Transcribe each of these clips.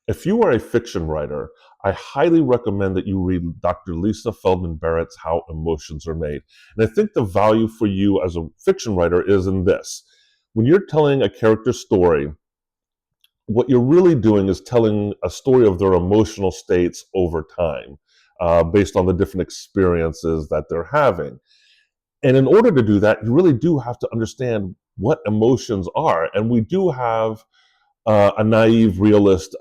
If you are a fiction writer, I highly recommend that you read Dr. Lisa Feldman Barrett's How Emotions Are Made. And I think the value for you as a fiction writer is in this. When you're telling a character story, what you're really doing is telling a story of their emotional states over time, based on the different experiences that they're having. And in order to do that, you really do have to understand what emotions are. And we do have a naive realist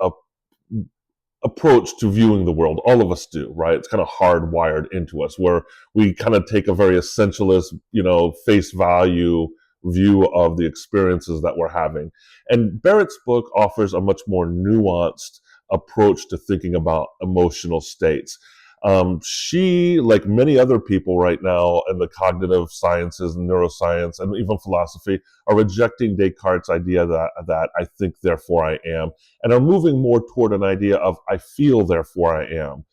approach to viewing the world. All of us do, right? It's kind of hardwired into us, where we kind of take a very essentialist, face value view of the experiences that we're having. And Barrett's book offers a much more nuanced approach to thinking about emotional states. She, like many other people right now in the cognitive sciences and neuroscience and even philosophy, are rejecting Descartes' idea that I think, therefore I am, and are moving more toward an idea of I feel, therefore I am,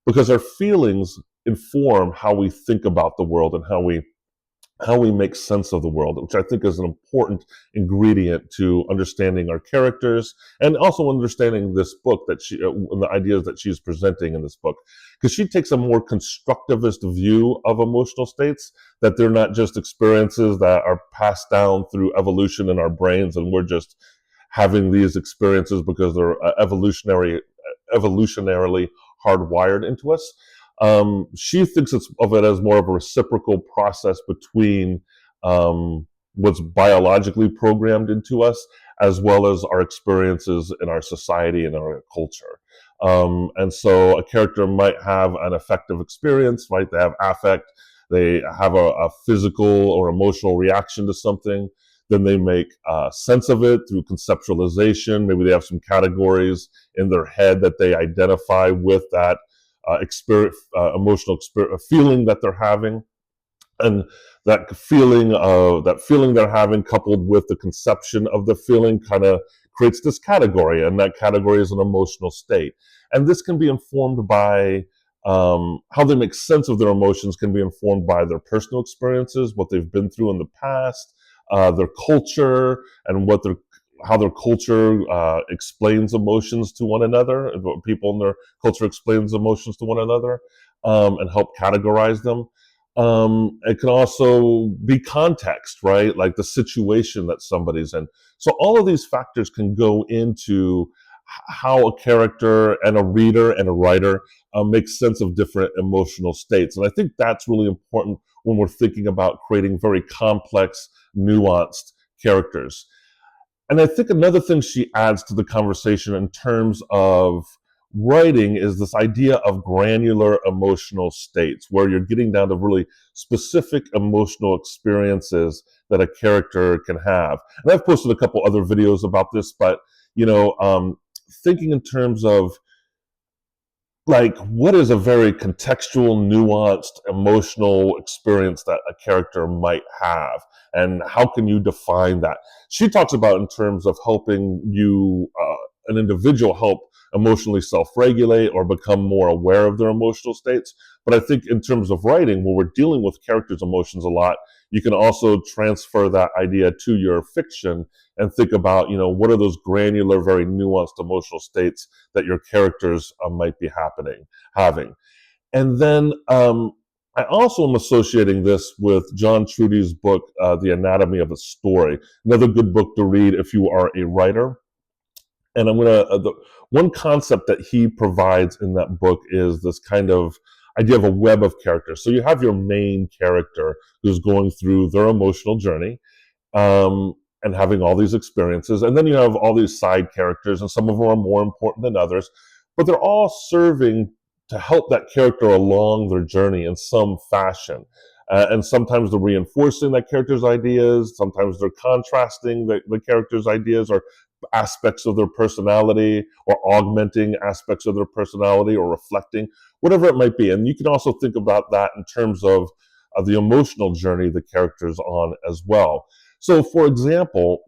because our feelings inform how we think about the world and how we make sense of the world, which I think is an important ingredient to understanding our characters and also understanding this book and the ideas that she's presenting in this book. Because she takes a more constructivist view of emotional states, that they're not just experiences that are passed down through evolution in our brains and we're just having these experiences because they're evolutionarily hardwired into us. She thinks of it as more of a reciprocal process between what's biologically programmed into us, as well as our experiences in our society and our culture. And so a character might have an affective experience, right? They have affect, they have a physical or emotional reaction to something. Then they make sense of it through conceptualization. Maybe they have some categories in their head that they identify with that emotional feeling that they're having, and that feeling they're having, coupled with the conception of the feeling, kind of creates this category, and that category is an emotional state. And this can be informed by how they make sense of their emotions, can be informed by their personal experiences, what they've been through in the past, their culture, and how their culture explains emotions to one another, and what people in their culture explains emotions to one another, and help categorize them. It can also be context, right? Like the situation that somebody's in. So all of these factors can go into how a character and a reader and a writer make sense of different emotional states. And I think that's really important when we're thinking about creating very complex, nuanced characters. And I think another thing she adds to the conversation in terms of writing is this idea of granular emotional states, where you're getting down to really specific emotional experiences that a character can have. And I've posted a couple other videos about this, but thinking in terms of, like, what is a very contextual, nuanced, emotional experience that a character might have, and how can you define that? She talks about in terms of helping an individual help emotionally self-regulate or become more aware of their emotional states. But I think in terms of writing, when we're dealing with characters' emotions a lot, you can also transfer that idea to your fiction and think about, what are those granular, very nuanced emotional states that your characters might be having. And then I also am associating this with John Trudy's book, The Anatomy of a Story, another good book to read if you are a writer. And the one concept that he provides in that book is this kind of idea of a web of characters. So you have your main character who's going through their emotional journey, and having all these experiences. And then you have all these side characters, and some of them are more important than others, but they're all serving to help that character along their journey in some fashion. And sometimes they're reinforcing that character's ideas, sometimes they're contrasting the character's ideas or aspects of their personality, or augmenting aspects of their personality, or reflecting, whatever it might be. And you can also think about that in terms of the emotional journey the character's on as well. So, for example,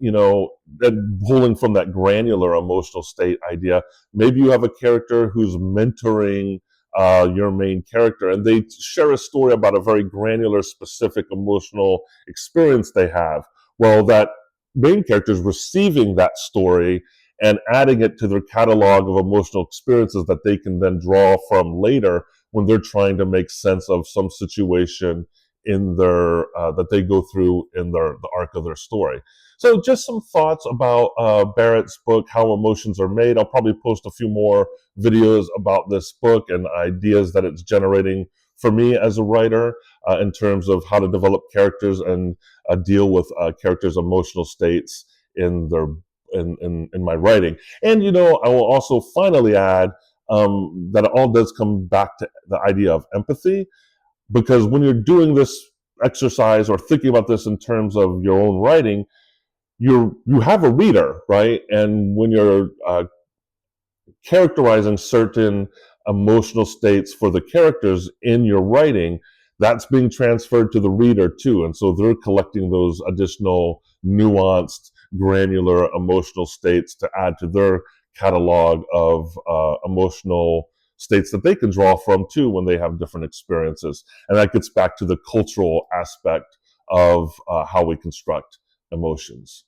pulling from that granular emotional state idea, maybe you have a character who's mentoring your main character, and they share a story about a very granular, specific emotional experience they have. Well, that main character is receiving that story and adding it to their catalog of emotional experiences that they can then draw from later when they're trying to make sense of some situation in their that they go through in the arc of their story. So just some thoughts about Barrett's book, How Emotions Are Made. I'll probably post a few more videos about this book and ideas that it's generating for me as a writer in terms of how to develop characters and deal with characters' emotional states in their in my writing. And I will also finally add that it all does come back to the idea of empathy, because when you're doing this exercise or thinking about this in terms of your own writing, you have a reader, right? And when you're characterizing certain emotional states for the characters in your writing, that's being transferred to the reader too. And so they're collecting those additional nuanced, granular emotional states to add to their catalog of emotional states that they can draw from too when they have different experiences. And that gets back to the cultural aspect of how we construct emotions.